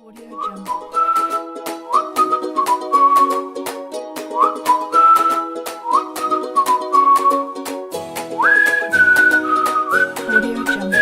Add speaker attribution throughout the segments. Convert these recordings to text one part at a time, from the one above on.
Speaker 1: Audio Jungle. Audio Jungle.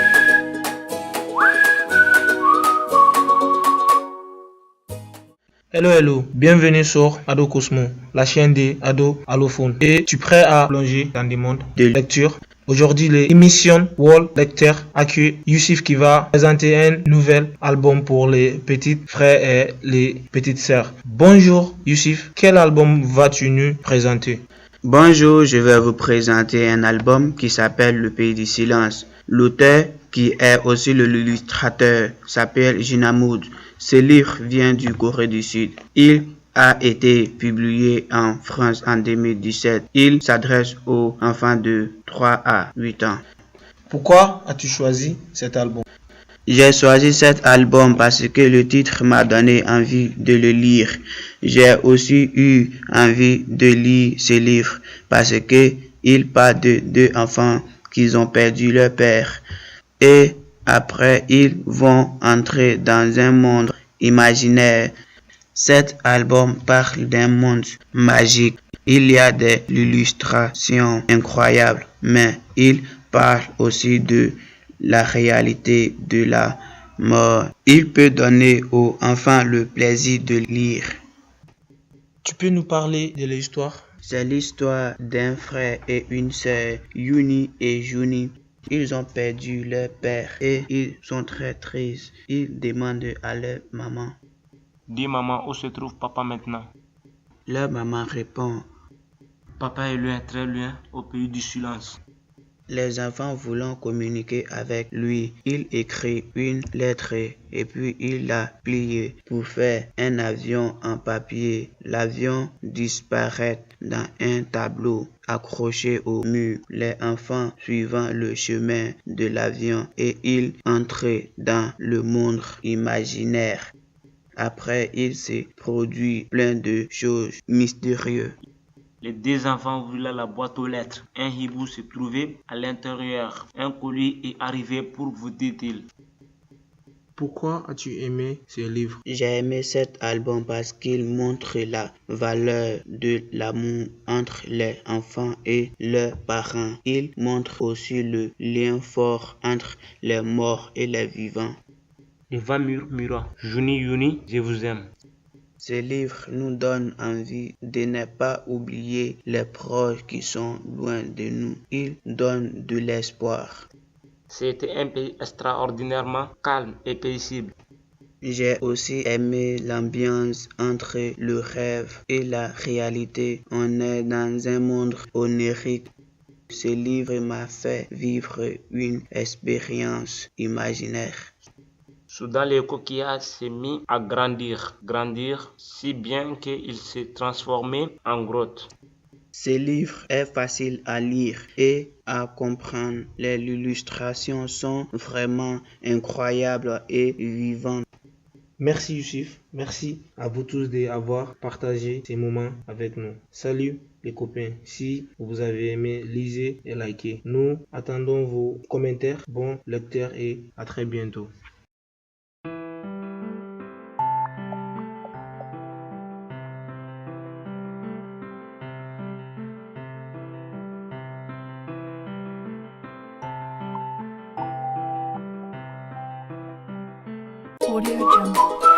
Speaker 2: Hello, bienvenue sur Ado Cosmo, la chaîne des ados allophones. Et tu es prêt à plonger dans des mondes de lecture? Aujourd'hui, l'émission World Lecture accueille Youssif qui va présenter un nouvel album pour les petits frères et les petites sœurs. Bonjour Youssif, quel album vas-tu nous présenter?
Speaker 3: Bonjour, je vais vous présenter un album qui s'appelle Le Pays du Silence. L'auteur, qui est aussi l'illustrateur, s'appelle Gina Mood. Ce livre vient du Corée du Sud. Il a été publié en France en 2017. Il s'adresse aux enfants de 3 à 8 ans.
Speaker 2: Pourquoi as-tu choisi cet album?
Speaker 3: J'ai choisi cet album parce que le titre m'a donné envie de le lire. J'ai aussi eu envie de lire ce livre parce que il parle de deux enfants qui ont perdu leur père. Et après, ils vont entrer dans un monde imaginaire. Cet album parle d'un monde magique. Il y a des illustrations incroyables, mais il parle aussi de la réalité de la mort. Il peut donner aux enfants le plaisir de lire.
Speaker 2: Tu peux nous parler de l'histoire?
Speaker 3: C'est l'histoire d'un frère et une sœur, Yuni et Juni. Ils ont perdu leur père et ils sont très tristes. Ils demandent à leur maman.
Speaker 4: Dis maman, où se trouve papa maintenant?
Speaker 3: Leur maman répond.
Speaker 4: Papa est loin, très loin, au pays du silence.
Speaker 3: Les enfants voulant communiquer avec lui, il écrit une lettre et puis il l'a pliée pour faire un avion en papier. L'avion disparaît dans un tableau accroché au mur. Les enfants suivant le chemin de l'avion et ils entrent dans le monde imaginaire. Après, il s'est produit plein de choses mystérieuses.
Speaker 4: Les deux enfants ouvrirent la boîte aux lettres. Un hibou se trouvait à l'intérieur. Un colis est arrivé pour vous, dit-il.
Speaker 2: Pourquoi as-tu aimé ce livre?
Speaker 3: J'ai aimé cet album parce qu'il montre la valeur de l'amour entre les enfants et leurs parents. Il montre aussi le lien fort entre les morts et les vivants.
Speaker 4: Eva murmura, Juni, Yuni, je vous aime.
Speaker 3: Ce livre nous donne envie de ne pas oublier les proches qui sont loin de nous. Il donne de l'espoir.
Speaker 4: C'était un pays extraordinairement calme et paisible.
Speaker 3: J'ai aussi aimé l'ambiance entre le rêve et la réalité. On est dans un monde onirique. Ce livre m'a fait vivre une expérience imaginaire.
Speaker 4: Soudain, le coquillage s'est mis à grandir, si bien qu'il s'est transformé en grotte.
Speaker 3: Ce livre est facile à lire et à comprendre. Les illustrations sont vraiment incroyables et vivantes.
Speaker 2: Merci Youssif, merci à vous tous d'avoir partagé ces moments avec nous. Salut les copains, si vous avez aimé, lisez et likez. Nous attendons vos commentaires, bon lecteur et à très bientôt.
Speaker 1: Audio Jungle.